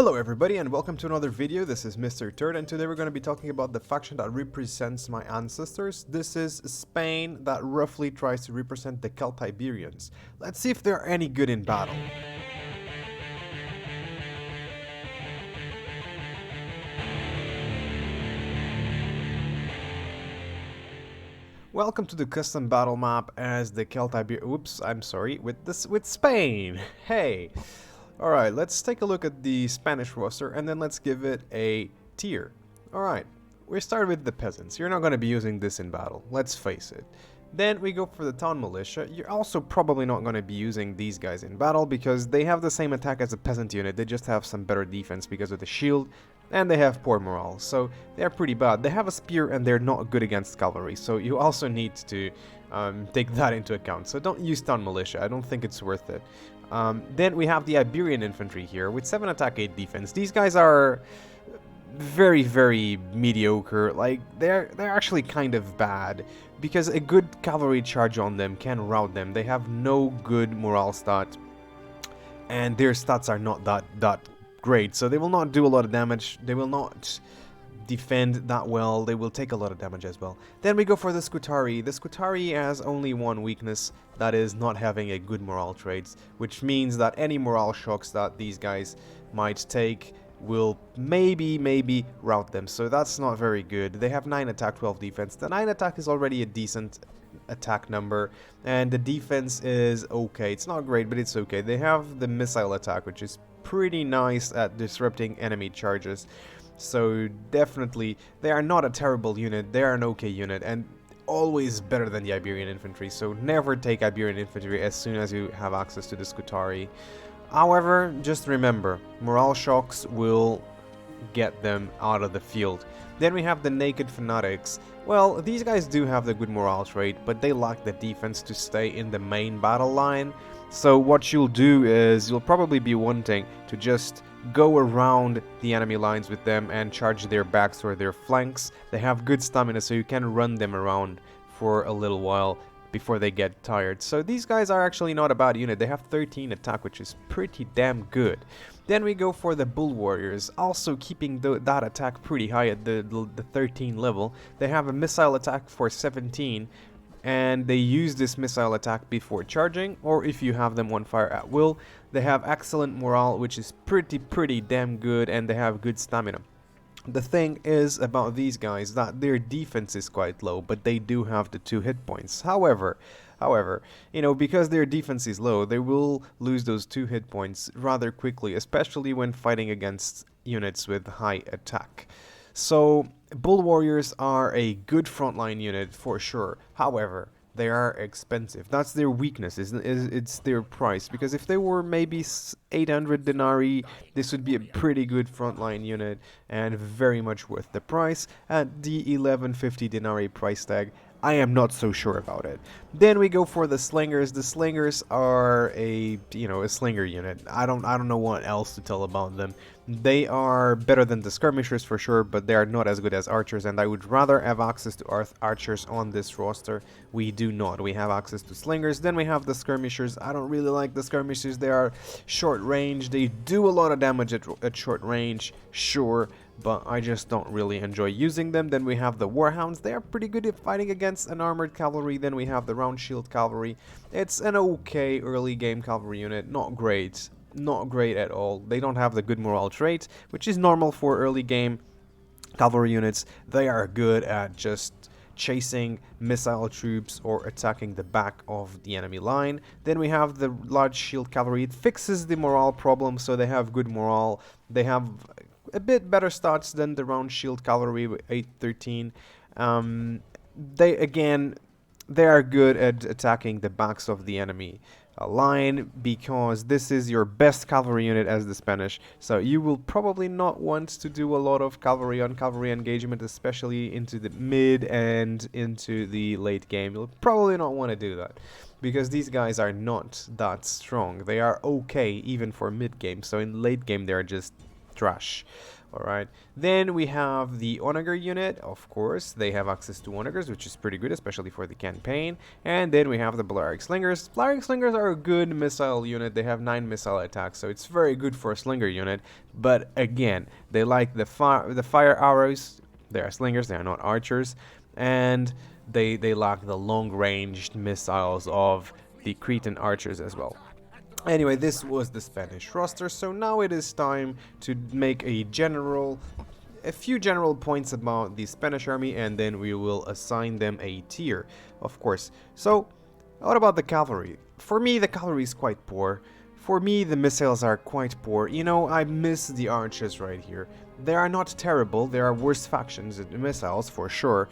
Hello everybody and welcome to another video. This is Mr. Turd and today we're going to be talking about the faction that represents my ancestors. This is Spain that roughly tries to represent the Celtiberians. Let's see if they're any good in battle. Welcome to the custom battle map as the Celtiberia. Oops, I'm sorry. With Spain. Hey. Alright, let's take a look at the Spanish roster and then let's give it a tier. Alright, we start with the peasants. You're not going to be using this in battle, let's face it. Then we go for the town militia. You're also probably not going to be using these guys in battle because they have the same attack as a peasant unit, they just have some better defense because of the shield, and they have poor morale, so they're pretty bad. They have a spear and they're not good against cavalry, so you also need to take that into account. So don't use town militia, I don't think it's worth it. Then we have the Iberian infantry here with 7 attack, 8 defense. These guys are very mediocre. Like they're actually kind of bad because a good cavalry charge on them can rout them. They have no good morale stat and their stats are not that great, so they will not do a lot of damage. They will not defend that well. They will take a lot of damage as well. Then we go for the Scutari. The Scutari has only one weakness, that is not having a good morale traits, which means that any morale shocks that these guys might take will maybe rout them, so that's not very good. They have 9 attack, 12 defense. The 9 attack is already a decent attack number, and the defense is okay. It's not great, but it's okay. They have the missile attack, which is pretty nice at disrupting enemy charges. So definitely, they are not a terrible unit, they are an okay unit, and always better than the Iberian infantry, so never take Iberian infantry as soon as you have access to the Scutari. However, just remember, morale shocks will get them out of the field. Then we have the Naked Fanatics. Well, these guys do have the good morale trait, but they lack the defense to stay in the main battle line. So what you'll do is you'll probably be wanting to just go around the enemy lines with them and charge their backs or their flanks. They have good stamina, so you can run them around for a little while before they get tired. So these guys are actually not a bad unit. They have 13 attack, which is pretty damn good. Then we go for the Bull Warriors, also keeping that attack pretty high at the 13 level. They have a missile attack for 17, and they use this missile attack before charging, or if you have them on fire at will. They have excellent morale, which is pretty damn good, and they have good stamina. The thing is about these guys that their defense is quite low, but they do have the 2 hit points. However, you know, because their defense is low, they will lose those 2 hit points rather quickly, especially when fighting against units with high attack. So Bull Warriors are a good frontline unit for sure. However, they are expensive. That's their weakness, it's their price. Because if they were maybe 800 denarii, this would be a pretty good frontline unit and very much worth the price. At the 1150 denarii price tag, I am not so sure about it. Then we go for the Slingers. The Slingers are a slinger unit. I don't know what else to tell about them. They are better than the Skirmishers for sure, but they are not as good as Archers, and I would rather have access to Archers on this roster. We do not. We have access to Slingers. Then we have the Skirmishers. I don't really like the Skirmishers. They are short range. They do a lot of damage at short range, sure, but I just don't really enjoy using them. Then we have the Warhounds. They are pretty good at fighting against an armored cavalry. Then we have the Round Shield Cavalry. It's an okay early game cavalry unit, not great. Not great at all. They don't have the good morale trait, which is normal for early game cavalry units. They are good at just chasing missile troops or attacking the back of the enemy line. Then we have the Large Shield Cavalry. It fixes the morale problem, so they have good morale. They have a bit better stats than the Round Shield Cavalry with 813. They are good at attacking the backs of the enemy line because this is your best cavalry unit as the Spanish, so you will probably not want to do a lot of cavalry on cavalry engagement, especially into the mid and into the late game. You'll probably not want to do that because these guys are not that strong. They are okay even for mid game, so in late game they're just trash. Alright, then we have the onager unit. Of course, they have access to onagers, which is pretty good, especially for the campaign. And then we have the Balearic Slingers. Balearic Slingers are a good missile unit. They have 9 missile attacks, so it's very good for a slinger unit. But again, they like the fire arrows. They are slingers, they are not archers. And they lack the long-ranged missiles of the Cretan archers as well. Anyway, this was the Spanish roster, so now it is time to make a few general points about the Spanish army, and then we will assign them a tier, of course. So, what about the cavalry? For me, the cavalry is quite poor. For me, the missiles are quite poor. You know, I miss the archers right here. They are not terrible, there are worse factions in the missiles, for sure.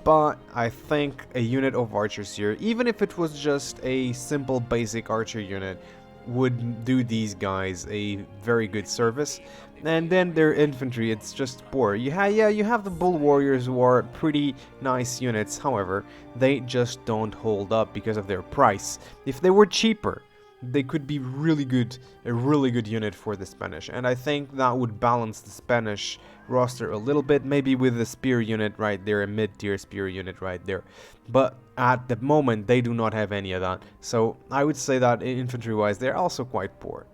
But I think a unit of archers here, even if it was just a simple basic archer unit, would do these guys a very good service. And then their infantry, it's just poor. You have the bull warriors who are pretty nice units. However, they just don't hold up because of their price. If they were cheaper, they could be really good, a really good unit for the Spanish. And I think that would balance the Spanish roster a little bit, maybe with a spear unit right there, a mid-tier spear unit right there. But at the moment, they do not have any of that. So I would say that infantry-wise, they're also quite poor.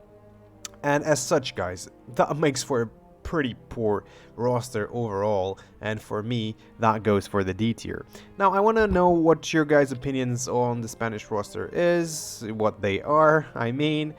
And as such, guys, that makes for a pretty poor roster overall, and for me, that goes for the D tier. Now, I want to know what your guys' opinions on the Spanish roster is, what they are. I mean,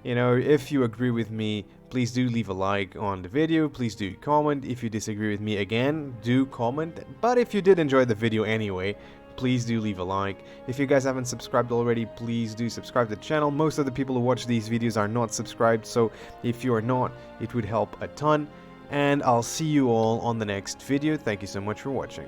you know, if you agree with me, please do leave a like on the video, please do comment. If you disagree with me, again, do comment. But if you did enjoy the video anyway, please do leave a like. If you guys haven't subscribed already, please do subscribe to the channel. Most of the people who watch these videos are not subscribed, so if you are not, it would help a ton. And I'll see you all on the next video. Thank you so much for watching.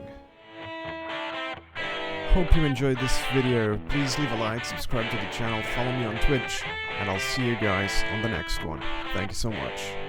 Hope you enjoyed this video. Please leave a like, subscribe to the channel, follow me on Twitch, and I'll see you guys on the next one. Thank you so much.